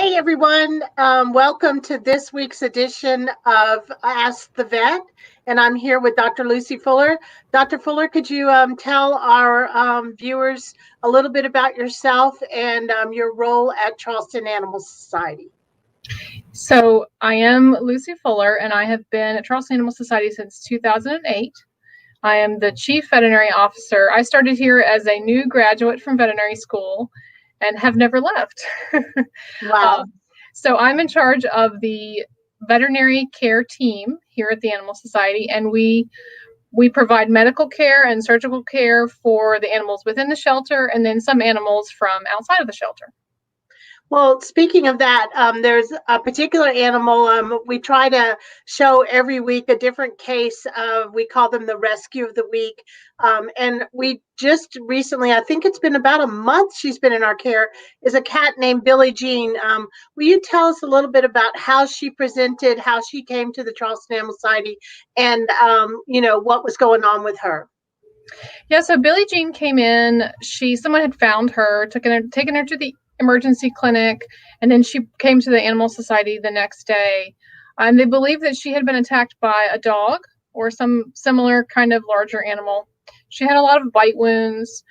Hey everyone, welcome to this week's edition of Ask the Vet, and I'm here with Dr. Lucy Fuller. Dr. Fuller, could you tell our viewers a little bit about yourself and your role at Charleston Animal Society? So I am Lucy Fuller, and I have been at Charleston Animal Society since 2008. I am the Chief Veterinary Officer. I started here as a new graduate from veterinary school and have never left. Wow. So I'm in charge of the veterinary care team here at the Animal Society, and we provide medical care and surgical care for the animals within the shelter and then some animals from outside of the shelter. Well, speaking of that, there's a particular animal. We try to show every week a different case of, we call them the rescue of the week. And we just recently, I think it's been about a month she's been in our care, is a cat named Billie Jean. Will you tell us a little bit about how she presented, how she came to the Charleston Animal Society, and, what was going on with her? Yeah, so Billie Jean came in. Someone had found her, taken her to the emergency clinic, and then she came to the Animal Society the next day. And they believed that she had been attacked by a dog or some similar kind of larger animal. She had a lot of bite wounds,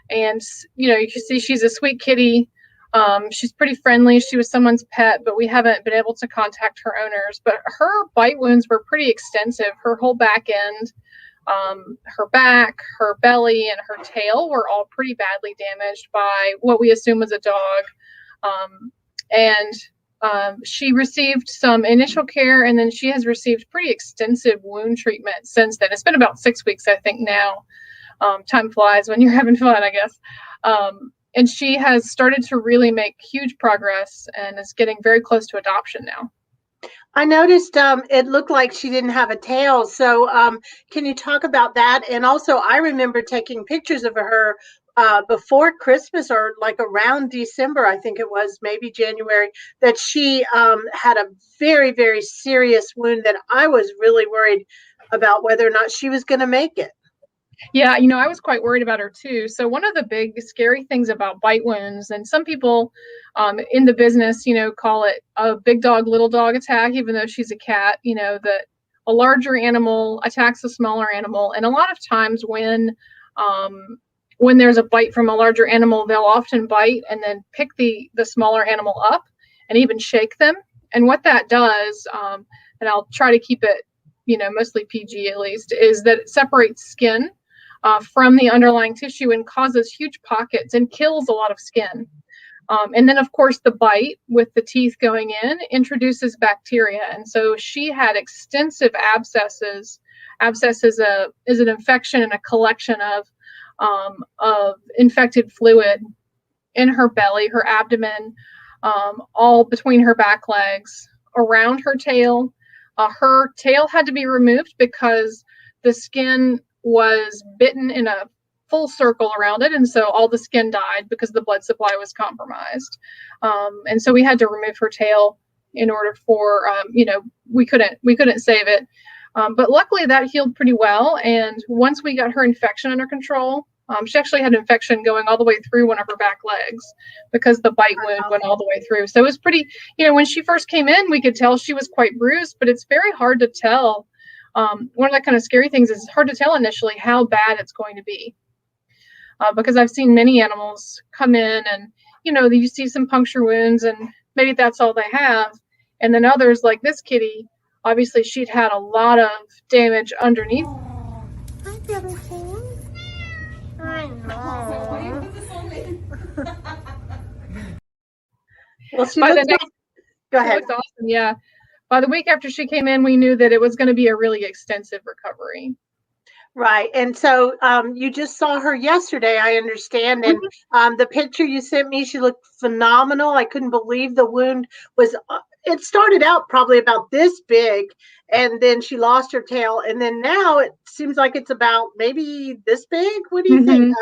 and you can see she's a sweet kitty. She's pretty friendly. She was someone's pet, but we haven't been able to contact her owners. But her bite wounds were pretty extensive. Her whole back end, her back, her belly, and her tail were all pretty badly damaged by what we assume was a dog. She received some initial care, and then she has received pretty extensive wound treatment since then. It's been about 6 weeks, I think, now. Time flies when you're having fun, I guess. And she has started to really make huge progress and is getting very close to adoption now. I noticed it looked like she didn't have a tail. So can you talk about that? And also, I remember taking pictures of her before Christmas, or like around December, I think it was, maybe January, that she had a very, very serious wound that I was really worried about whether or not she was going to make it. Yeah, I was quite worried about her too. So one of the big scary things about bite wounds, and some people in the business, call it a big dog, little dog attack, even though she's a cat, that a larger animal attacks a smaller animal. And a lot of times when there's a bite from a larger animal, they'll often bite and then pick the smaller animal up and even shake them. And what that does, and I'll try to keep it, mostly PG at least, is that it separates skin from the underlying tissue and causes huge pockets and kills a lot of skin. And then, of course, the bite with the teeth going in introduces bacteria. And so she had extensive abscesses. Abscess is an infection and a collection of infected fluid in her belly, her abdomen, all between her back legs, around her tail. Her tail had to be removed because the skin was bitten in a full circle around it, and so all the skin died because the blood supply was compromised. And so we had to remove her tail in order for we couldn't save it. But luckily that healed pretty well, and once we got her infection under control, she actually had infection going all the way through one of her back legs because the bite wound went all the way through. So it was pretty, when she first came in, we could tell she was quite bruised, but it's very hard to tell. One of the kind of scary things is it's hard to tell initially how bad it's going to be, because I've seen many animals come in and, you see some puncture wounds and maybe that's all they have. And then others, like this kitty, obviously she'd had a lot of damage underneath. Hi, Billie. I know. Well, go ahead. It was awesome, yeah. By the week after she came in, we knew that it was going to be a really extensive recovery. Right. And so you just saw her yesterday, I understand. And the picture you sent me, she looked phenomenal. I couldn't believe the wound was, it started out probably about this big, and then she lost her tail. And then now it seems like it's about maybe this big. What do you think?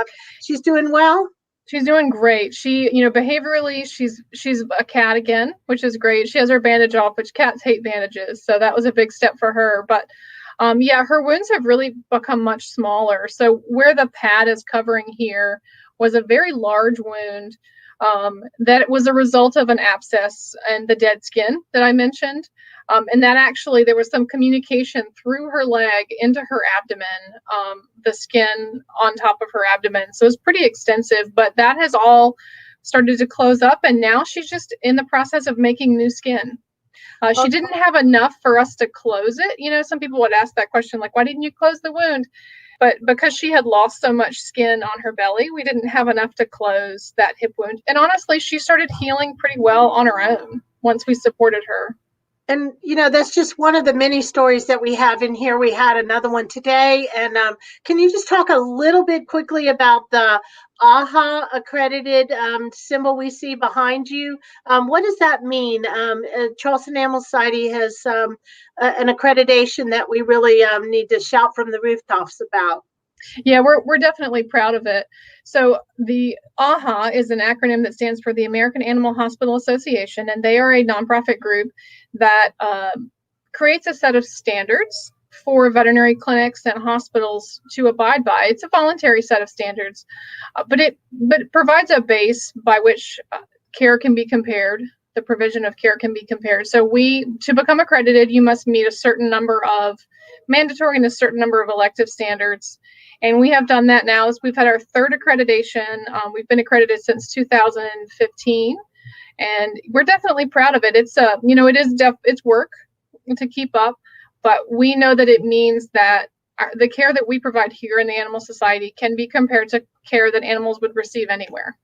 She's doing well? She's doing great. She, behaviorally, she's a cat again, which is great. She has her bandage off, which cats hate bandages. So that was a big step for her. But her wounds have really become much smaller. So where the pad is covering here was a very large wound. that was a result of an abscess and the dead skin that I mentioned. And that actually, there was some communication through her leg into her abdomen, the skin on top of her abdomen. So it's pretty extensive, but that has all started to close up. And now she's just in the process of making new skin. She didn't have enough for us to close it. Some people would ask that question, like, why didn't you close the wound? But because she had lost so much skin on her belly, we didn't have enough to close that hip wound. And honestly, she started healing pretty well on her own once we supported her. And, that's just one of the many stories that we have in here. We had another one today. And can you just talk a little bit quickly about the AHA accredited symbol we see behind you? What does that mean? Charleston Animal Society has an accreditation that we really need to shout from the rooftops about. Yeah, we're definitely proud of it. So the AHA is an acronym that stands for the American Animal Hospital Association, and they are a nonprofit group that creates a set of standards for veterinary clinics and hospitals to abide by. It's a voluntary set of standards, but it provides a base by which care can be compared. The provision of care can be compared. So to become accredited, you must meet a certain number of mandatory and a certain number of elective standards. And we have done that now. We've had our third accreditation. We've been accredited since 2015, and we're definitely proud of it. It's work to keep up, but we know that it means that the care that we provide here in the Animal Society can be compared to care that animals would receive anywhere.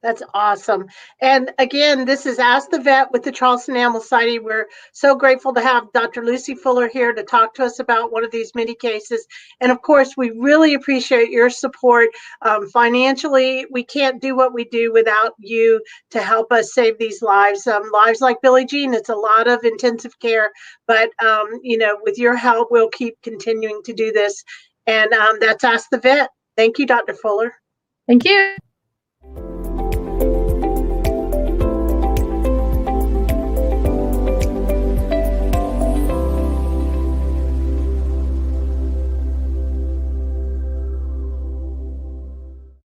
That's awesome. And again, this is Ask the Vet with the Charleston Animal Society. We're so grateful to have Dr. Lucy Fuller here to talk to us about one of these many cases. And of course, we really appreciate your support. Financially, we can't do what we do without you to help us save these lives. Lives like Billie Jean, it's a lot of intensive care, but with your help, we'll keep continuing to do this. And that's Ask the Vet. Thank you, Dr. Fuller. Thank you.